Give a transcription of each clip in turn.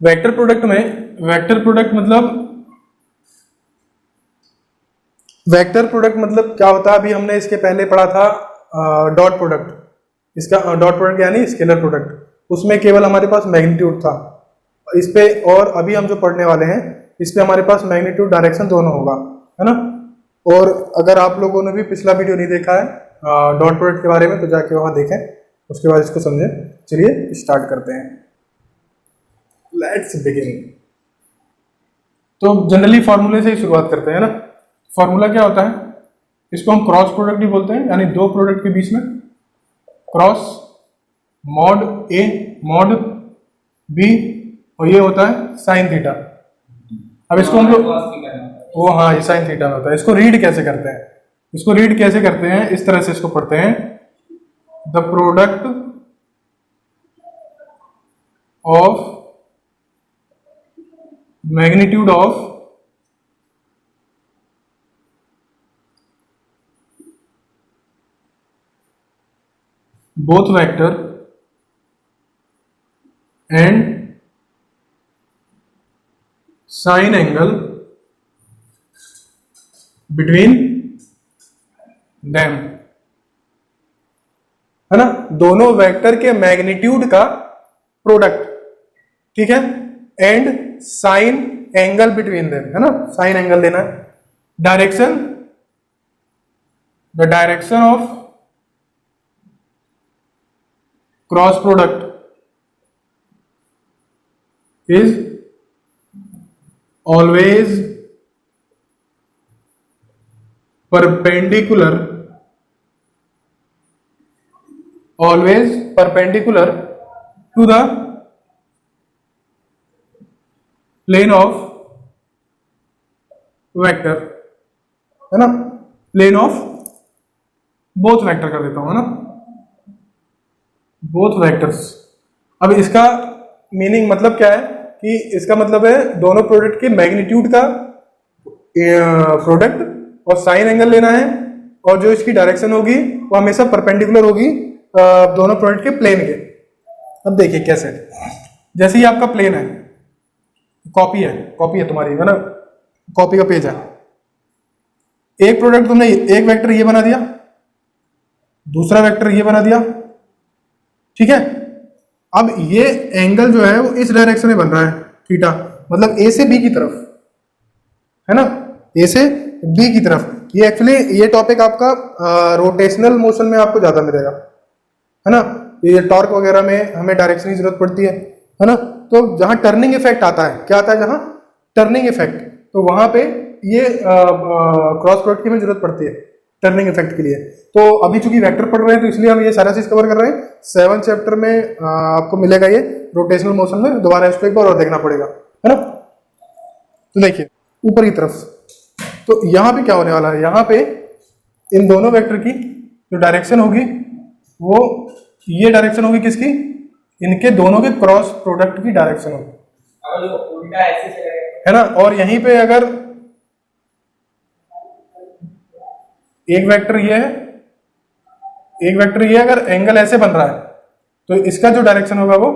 Vector product में vector product मतलब क्या होता है, अभी हमने इसके पहले पढ़ा था डॉट प्रोडक्ट। इसका डॉट प्रोडक्ट यानी स्केलर प्रोडक्ट, उसमें केवल हमारे पास मैग्नीट्यूड था। इस पे और अभी हम जो पढ़ने वाले हैं इस पे हमारे पास मैग्नीट्यूड डायरेक्शन दोनों होगा, है ना। और अगर आप लोगों ने भी पिछला वीडियो नहीं देखा है डॉट प्रोडक्ट के बारे में तो जाके वहां देखें, उसके बाद इसको समझें। चलिए स्टार्ट करते हैं, लेट्स बिगिन। तो जनरली फॉर्मूले से ही शुरुआत करते हैं ना। फॉर्मूला क्या होता है, इसको हम क्रॉस प्रोडक्ट भी बोलते हैं, यानी दो प्रोडक्ट के बीच में cross, mod A mod B, और ये होता है साइन थीटा। अब इसको हम लोग वो हाँ ये साइन थीटा होता है। इसको रीड कैसे करते हैं, इस तरह से इसको पढ़ते हैं, the product of magnitude of both vector and sine angle between them, है ना। दोनों वेक्टर के मैग्नीट्यूड का प्रोडक्ट, ठीक है, and sign angle between them, है ना। साइन एंगल लेना है। Direction, the direction of cross product is always perpendicular to the plane of vector, है ना। प्लेन ऑफ बोथ वेक्टर कर देता हूं, है ना, बोथ वेक्टर्स। अब इसका मीनिंग मतलब क्या है कि इसका मतलब है दोनों प्रोडक्ट के मैग्नीट्यूड का प्रोडक्ट और साइन एंगल लेना है, और जो इसकी डायरेक्शन होगी वो हमेशा परपेंडिकुलर होगी दोनों प्रोडक्ट के प्लेन के। अब देखिए कैसे, जैसे ही आपका प्लेन है, कॉपी है तुम्हारी, है ना, कॉपी का पेज है। एक प्रोडक्ट तुमने एक वेक्टर ये बना दिया, दूसरा वेक्टर ये बना दिया, ठीक है। अब ये एंगल जो है वो इस डायरेक्शन में बन रहा है, थीटा, मतलब ए से बी की तरफ, है ना, ए से बी की तरफ। ये एक्चुअली ये टॉपिक आपका रोटेशनल मोशन में आपको ज्यादा मिलेगा, है ना। ये टॉर्क वगैरह में हमें डायरेक्शन की जरूरत पड़ती है ना। तो जहां टर्निंग इफेक्ट आता है, क्या आता है, जहां टर्निंग इफेक्ट, तो वहां पे ये क्रॉस प्रोडक्ट की हमें जरूरत पड़ती है टर्निंग इफेक्ट के लिए। तो अभी चूंकि वेक्टर पढ़ रहे हैं तो इसलिए हम ये सारा चीज कवर कर रहे हैं। 7 चैप्टर में आपको मिलेगा ये रोटेशनल मोशन में, दोबारा इसको एक बार और देखना पड़ेगा, है ना। तो देखिए ऊपर की तरफ, तो यहाँ पे क्या होने वाला है, यहाँ पे इन दोनों वेक्टर की जो डायरेक्शन होगी वो ये डायरेक्शन होगी किसकी, इनके दोनों के क्रॉस प्रोडक्ट की डायरेक्शन होगी, उल्टा ऐसे है ना। और यहीं पे अगर एक वेक्टर ये है, एक वेक्टर ये, अगर एंगल ऐसे बन रहा है तो इसका जो डायरेक्शन होगा वो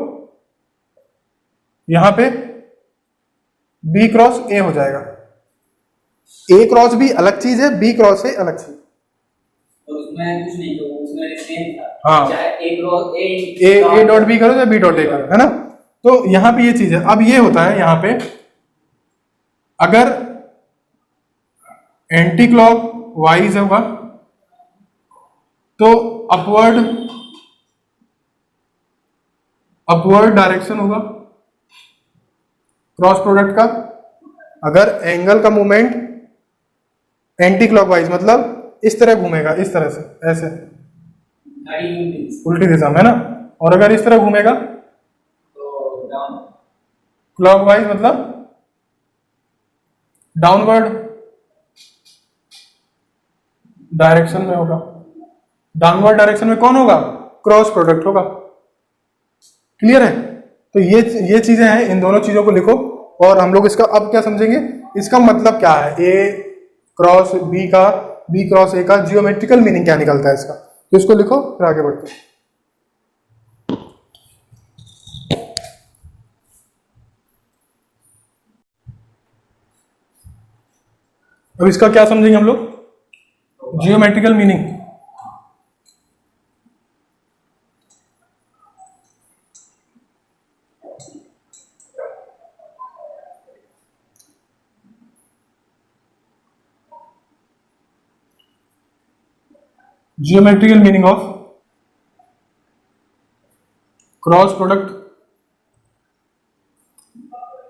यहां पे बी क्रॉस ए हो जाएगा। ए क्रॉस बी अलग चीज है, बी क्रॉस ए अलग चीज। उसमें कुछ नहीं, तो उसमें सेम था, हाँ, चाहे ए क्रॉस ए डॉट बी करो या बी डॉट ए करो, है ना। तो यहां पे ये चीज है। अब ये होता है यहां पे, अगर एंटी क्लॉक वाइज होगा तो अपवर्ड डायरेक्शन होगा क्रॉस प्रोडक्ट का। अगर एंगल का मूवमेंट एंटी क्लॉकवाइज मतलब इस तरह घूमेगा, इस तरह से ऐसे उल्टी दिशा में, है ना। और अगर इस तरह घूमेगा तो क्लॉकवाइज मतलब डाउनवर्ड डायरेक्शन में होगा। डाउनवर्ड डायरेक्शन में कौन होगा, क्रॉस प्रोडक्ट होगा। क्लियर है। तो ये चीजें हैं, इन दोनों चीजों को लिखो। और हम लोग इसका अब क्या समझेंगे, इसका मतलब क्या है, ए क्रॉस बी का, बी क्रॉस ए का जियोमेट्रिकल मीनिंग क्या निकलता है इसका, तो इसको लिखो फिर आगे बढ़ते हैं। अब इसका क्या समझेंगे हम लोग, geometrical meaning. Geometrical meaning of cross product.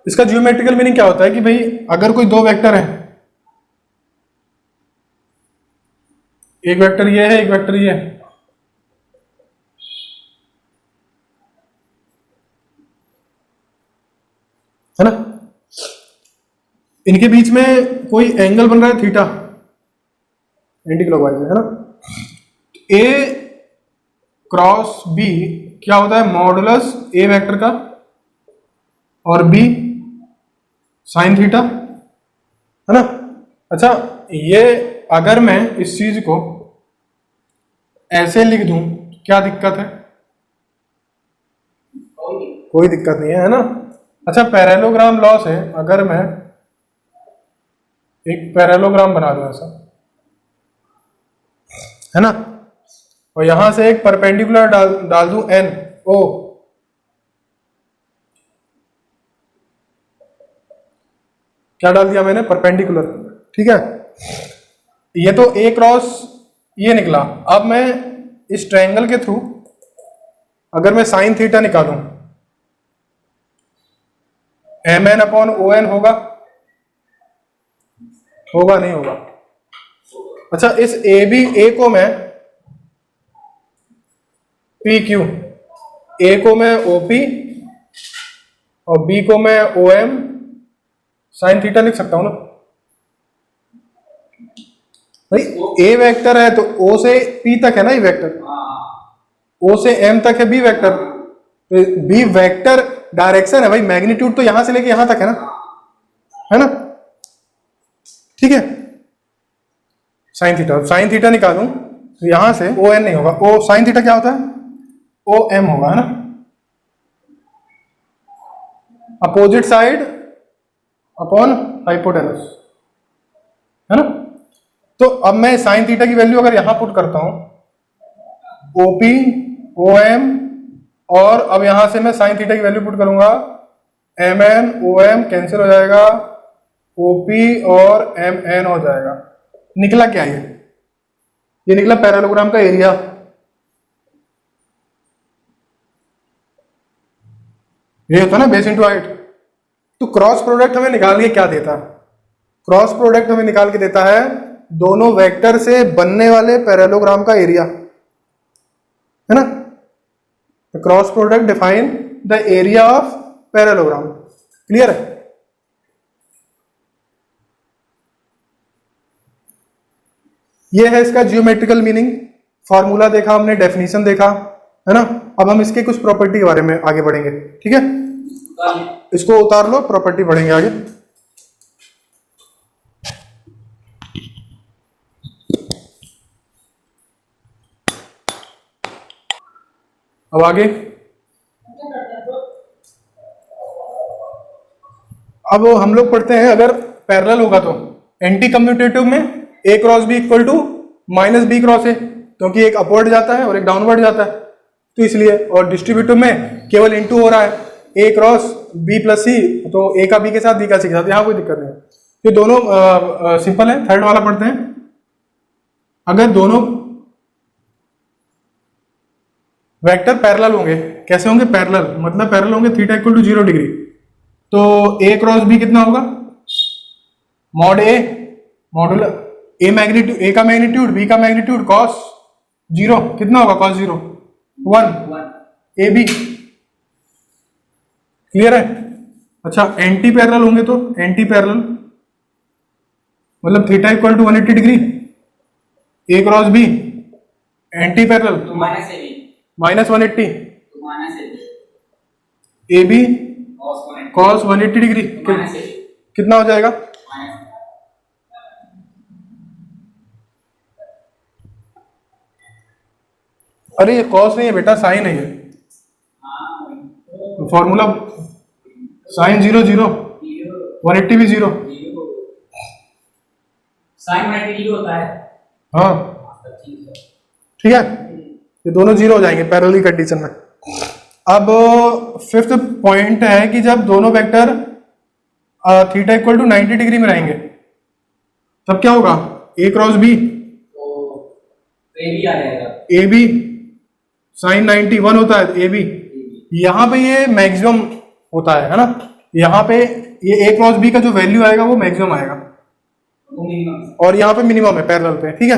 इसका जियोमेट्रिकल मीनिंग क्या होता है कि भाई अगर कोई दो वेक्टर है, एक वेक्टर ये है, एक वेक्टर ये है ना, इनके बीच में कोई एंगल बन रहा है थीटा, एंटी क्लॉकवाइज है ना। ए क्रॉस बी क्या होता है, मॉडुलस ए वेक्टर का और बी साइन थीटा, है ना। अच्छा, ये अगर मैं इस चीज को ऐसे लिख दूं क्या दिक्कत है, कोई दिक्कत नहीं है ना। अच्छा, पैरेललोग्राम लॉ से अगर मैं एक पैरेललोग्राम बना दूं ऐसा, है ना, और यहां से एक परपेंडिकुलर डाल दूं एन ओ, क्या डाल दिया मैंने, परपेंडिकुलर, ठीक है। ये तो ए क्रॉस ये निकला। अब मैं इस ट्रायंगल के थ्रू अगर मैं साइन थीटा निकालूं, M N upon O N होगा, होगा नहीं होगा। अच्छा, इस ए को मैं पी क्यू, ए को मैं ओपी और बी को मैं ओ एम साइन थीटा लिख सकता हूं ना भाई। ए वेक्टर है तो ओ से पी तक है ना ये वेक्टर, ओ से एम तक है बी वेक्टर, तो बी वेक्टर डायरेक्शन है भाई, मैग्नीट्यूड तो यहां से लेके यहां तक है ना, ठीक है। साइन थीटा निकालूं तो यहां से ओ एन नहीं होगा, ओ साइन थीटा क्या होता है, ओ एम होगा, है ना। अपोजिट साइड अपॉन हाइपोटेनस, है ना। तो अब मैं साइन थीटा की वैल्यू अगर यहां पुट करता हूं, ओपी ओ एम, और अब यहां से मैं साइन थीटा की वैल्यू पुट करूंगा, M N O M cancel हो जाएगा, ओपी और एम एन हो जाएगा। निकला क्या ये निकला पैरेललोग्राम का एरिया। ये होता है ना बेस इंटू हाइट। तो क्रॉस प्रोडक्ट हमें निकाल के क्या देता है, क्रॉस प्रोडक्ट हमें निकाल के देता है दोनों वेक्टर से बनने वाले पैरेललोग्राम का एरिया, है ना। Cross product define the area of parallelogram. Clear है। ये है इसका जियोमेट्रिकल मीनिंग। फॉर्मूला देखा हमने, डेफिनेशन देखा, है ना। अब हम इसके कुछ प्रॉपर्टी के बारे में आगे बढ़ेंगे, ठीक है। इसको उतार लो, प्रॉपर्टी बढ़ेंगे आगे। अब आगे, अब हम लोग पढ़ते हैं अगर पैरेलल होगा तो एंटी कम्यूटेटिव में A cross B equal to minus B cross A, क्योंकि एक अपवर्ड जाता है और एक डाउनवर्ड जाता है, तो इसलिए। और डिस्ट्रीब्यूटिव में केवल इनटू हो रहा है, ए क्रॉस बी प्लस सी, तो ए का बी के साथ, बी का सी के साथ, यहाँ कोई दिक्कत नहीं है। ये दोनों सिंपल है। थर्ड वाला पढ़ते हैं। अगर दोनों वेक्टर पैरेलल होंगे, कैसे होंगे, पैरेलल मतलब पैरेलल होंगे थीटा इक्वल टू 0 डिग्री, तो ए क्रॉस बी कितना होगा, मॉड ए मॉडुल ए मैग्नीट्यूड, ए का मैग्नीट्यूड बी का मैग्नीट्यूड कॉस 0 कितना होगा, कॉस 0 1 ए बी। क्लियर है। अच्छा, एंटी पैरेलल होंगे तो एंटी पैरेलल मतलब theta equal to 180 degree, A cross B anti parallel तो माइनस 180, तो ए बी कॉस 180 डिग्री कितना हो जाएगा, अरे ये कॉस नहीं है बेटा, साइन है ये। फॉर्मूला साइन 0 0, 180 भी 0, साइन 90 डिग्री होता है। हाँ ठीक है। ठीक है, ये दोनों जीरो हो जाएंगे पैरेलल कंडीशन में। अब फिफ्थ पॉइंट है कि जब दोनों vector theta equal to 90 degree में रहेंगे तब क्या होगा, ए क्रॉस बी, तो ए भी आ जाएगा। ए बी साइन 90 1 होता है ए बी, यहाँ पे ये मैक्सिमम होता है ना, यहाँ पे ये ए क्रॉस बी का जो वैल्यू आएगा वो मैक्सिमम आएगा वो मिनिमम। और यहाँ पे मिनिमम है पैरेलल पे। ठीक है,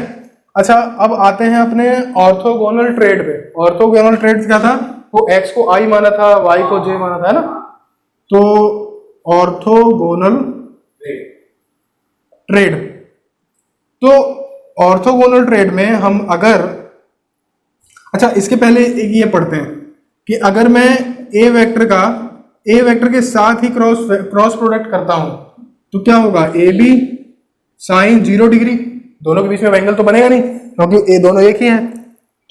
अच्छा अब आते हैं अपने ऑर्थोगोनल ट्रेड पे। ऑर्थोगोनल ट्रेड क्या था, वो x को i माना था, y को j माना था, है ना। तो ऑर्थोगोनल ट्रेड, तो ऑर्थोगोनल ट्रेड में हम अगर, अच्छा इसके पहले एक ये पढ़ते हैं कि अगर मैं ए वेक्टर के साथ ही क्रॉस प्रोडक्ट करता हूं तो क्या होगा, ए बी साइन 0 डिग्री, दोनों के बीच में एंगल तो बनेगा नहीं क्योंकि ए दोनों एक ही है।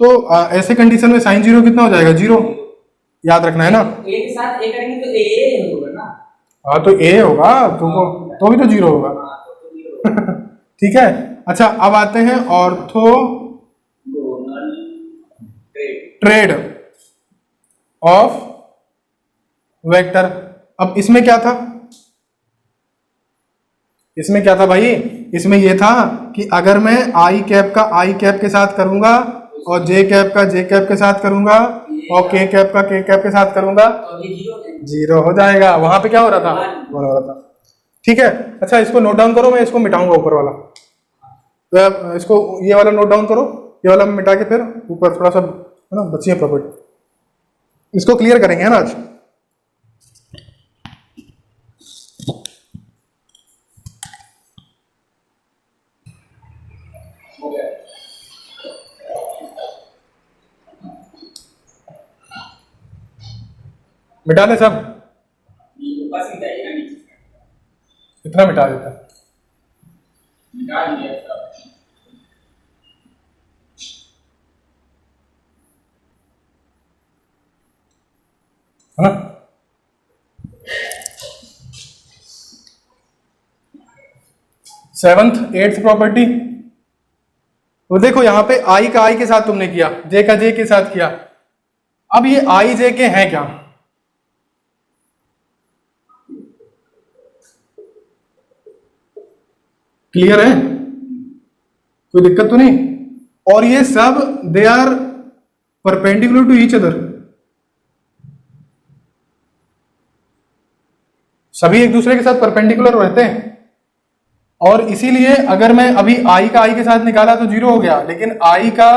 तो ऐसे कंडीशन में साइन 0 कितना हो जाएगा, 0, याद रखना है ना। ए के साथ ए करेंगे तो ए होगा ना। हाँ तो ए होगा तो भी तो 0 होगा। तो 0 ठीक है, अच्छा अब आते हैं ऑर्थोगोनल ट्रेड ऑफ वेक्टर। अब इसमें क्या था, इसमें क्या था भाई, इसमें यह था कि अगर मैं आई कैप का आई कैप के साथ करूंगा और जे कैप का जे कैप के साथ करूंगा और के कैप का के कैप के साथ करूंगा तो ये 0 है। 0 हो जाएगा। वहां पे क्या हो रहा था, 1 हो रहा था। ठीक है, अच्छा इसको नोट डाउन करो, मैं इसको मिटाऊंगा ऊपर वाला, तो इसको ये वाला नोट डाउन करो, ये वाला मिटा के फिर ऊपर थोड़ा सा है ना बची है प्रॉपर्टी, इसको क्लियर करेंगे है ना आज। हो गया। मिटा ले सब, ये ऊपर से जाइए ना नीचे से। इतना मिटा देता है। मिटा दिया सब। है ना। सेवंथ एट्थ प्रॉपर्टी, वो देखो यहाँ पे आई का आई के साथ तुमने किया, जे का जे के साथ किया, अब ये आई जे के हैं क्या, क्लियर है, कोई दिक्कत तो नहीं। और ये सब they are perpendicular to each other, सभी एक दूसरे के साथ परपेंडिकुलर रहते हैं। और इसीलिए अगर मैं अभी आई का आई के साथ निकाला तो 0 हो गया, लेकिन आई का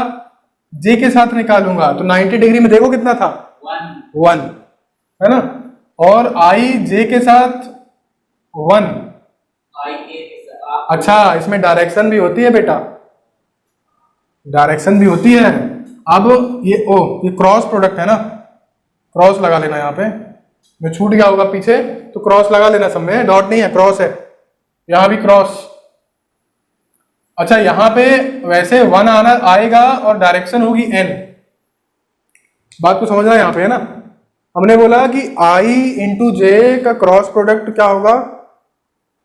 जे के साथ निकालूंगा तो 90 डिग्री में देखो कितना था, 1 है ना। और आई जे के साथ 1, आई के साथ। अच्छा इसमें डायरेक्शन भी होती है बेटा, डायरेक्शन भी होती है। अब ये क्रॉस प्रोडक्ट है ना, क्रॉस लगा लेना, यहाँ पे मैं छूट गया होगा पीछे तो क्रॉस लगा लेना, सब में डॉट नहीं है क्रॉस है, यहां भी क्रॉस। अच्छा यहां पे वैसे 1 आना आएगा और डायरेक्शन होगी n, बात को समझना यहाँ पे है ना। हमने बोला कि i इंटू जे का क्रॉस प्रोडक्ट क्या होगा,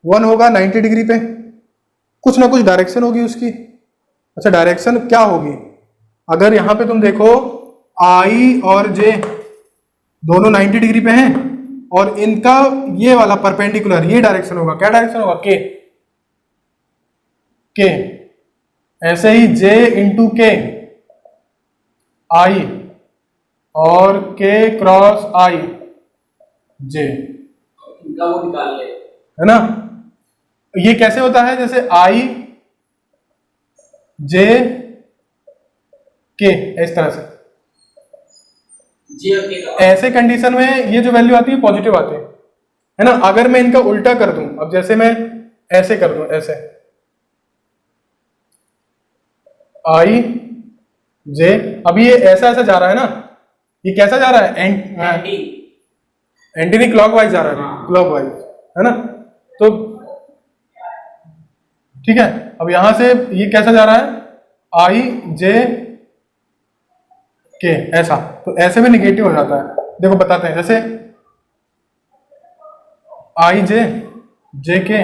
1 होगा 90 डिग्री पे, कुछ ना कुछ डायरेक्शन होगी उसकी। अच्छा डायरेक्शन क्या होगी, अगर यहाँ पे तुम देखो i और j दोनों 90 डिग्री पे हैं और इनका ये वाला परपेंडिकुलर ये डायरेक्शन होगा, क्या डायरेक्शन होगा, के। ऐसे ही j इंटू के आई और k क्रॉस आई जे, इनका वो निकाल ले, है ना। ये कैसे होता है, जैसे आई जे के, इस तरह से। जे और के का ऐसे कंडीशन में ये जो वैल्यू आती है पॉजिटिव आती है ना। अगर मैं इनका उल्टा कर दूं, अब जैसे मैं ऐसे कर दूं, ऐसे आई जे, अब ये ऐसा ऐसा जा रहा है ना, ये कैसा जा रहा है, एंटी क्लॉकवाइज जा रहा है, क्लॉकवाइज है ना। तो ठीक है, अब यहां से ये कैसा जा रहा है, आई जे के, ऐसा, तो ऐसे में निगेटिव हो जाता है। देखो बताते हैं, जैसे आई जे जे के,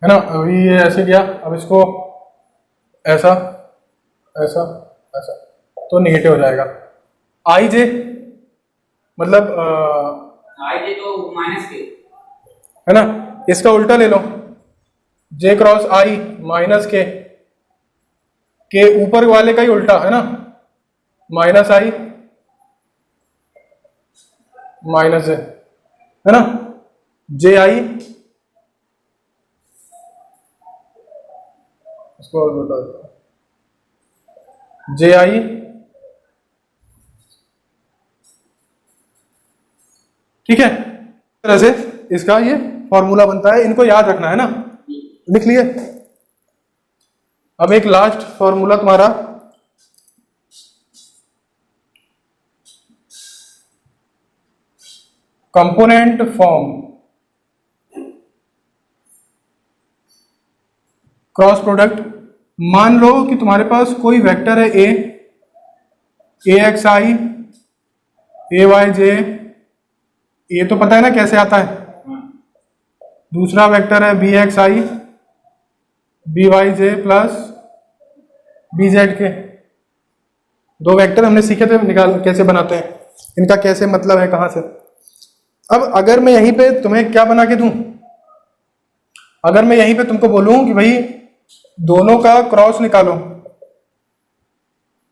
है ना। अभी ये ऐसे किया, अब इसको ऐसा ऐसा ऐसा, तो नेगेटिव हो जाएगा। आई जे मतलब आई जे तो माइनस के, है ना, इसका उल्टा ले लो, जे क्रॉस आई माइनस के ऊपर वाले का ही उल्टा, है ना, माइनस आई माइनस जे, है ना, जे आई, इसको और बता दो, जे आई, ठीक है। इस तरह से इसका ये फॉर्मूला बनता है, इनको याद रखना है ना, लिख लिए। अब एक लास्ट फॉर्मूला तुम्हारा, कंपोनेंट फॉर्म क्रॉस प्रोडक्ट। मान लो कि तुम्हारे पास कोई वेक्टर है ए एक्स आई ए वाई जे, ये तो पता है ना कैसे आता है। दूसरा वेक्टर है बी एक्स आई बी वाई जे प्लस बी जेड के। दो वेक्टर हमने सीखे थे निकाल कैसे बनाते हैं, इनका कैसे मतलब है कहां से। अब अगर मैं यहीं पे तुम्हें क्या बना के दूं, अगर मैं यहीं पे तुमको बोलूं कि भाई दोनों का क्रॉस निकालो,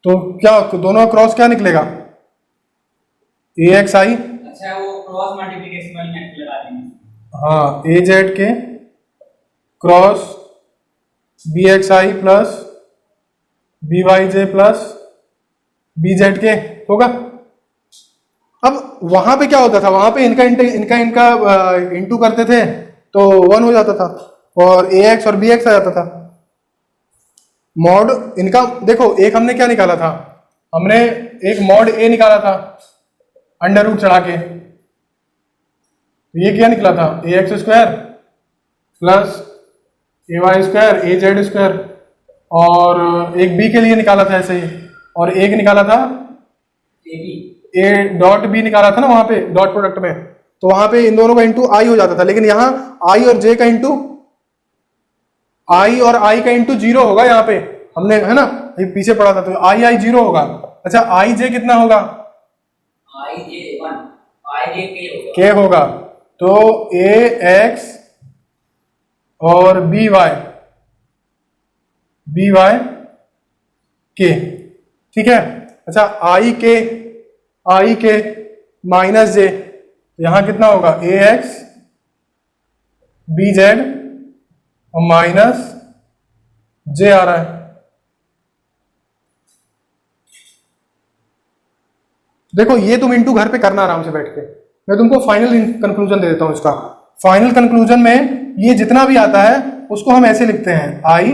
तो क्या दोनों का क्रॉस क्या निकलेगा, ए एक्स आई, अच्छा वो क्रॉस मल्टीप्लिकेशन वाली मेथड लगा देंगे। हाँ, ए जेड के क्रॉस बी एक्स आई प्लस बी वाई जे प्लस बी जेड के होगा। अब वहां पे क्या होता था, वहां पे इनका इंटू करते थे तो 1 हो जाता था, और ए एक्स और बी एक्स आ जाता था। मॉड इनका देखो, एक हमने क्या निकाला था, हमने एक मॉड ए निकाला था अंडर रूट चढ़ा के, तो ये क्या निकला था, ए एक्स स्क्वायर प्लस ए वाई स्क्वायर ए जेड स्क्वायर, और एक बी के लिए निकाला था ऐसे ही, और एक निकाला था ए डॉट बी निकाला था ना वहां पे डॉट प्रोडक्ट में, तो वहां पे इन दोनों का इंटू आई हो जाता था। लेकिन यहाँ आई और जे का इंटू आई और आई का इंटू 0 होगा यहाँ पे, हमने है ना ये पीछे पढ़ा था, तो आई 0 होगा। अच्छा आई जे कितना होगा, आई जे 1 आई जे के होगा, तो ए एक्स और बी वाई के, ठीक है। अच्छा आई के माइनस जे, यहां कितना होगा, ए एक्स बी जेड और माइनस जे आ रहा है। देखो ये तुम इंटू घर पे करना आराम से बैठ के, मैं तुमको फाइनल कंक्लूजन दे देता हूं इसका। फाइनल कंक्लूजन में ये जितना भी आता है उसको हम ऐसे लिखते हैं, I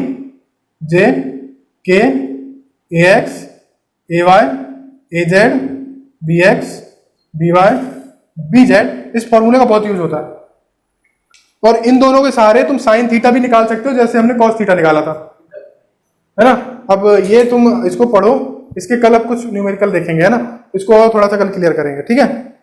J K A X A Y A Z B X B Y B Z. इस फॉर्मूले का बहुत यूज होता है, और इन दोनों के सहारे तुम साइन थीटा भी निकाल सकते हो, जैसे हमने कॉस थीटा निकाला था, है ना। अब ये तुम इसको पढ़ो, इसके कल अब कुछ न्यूमेरिकल देखेंगे, है ना, इसको और थोड़ा सा कल क्लियर करेंगे, ठीक है।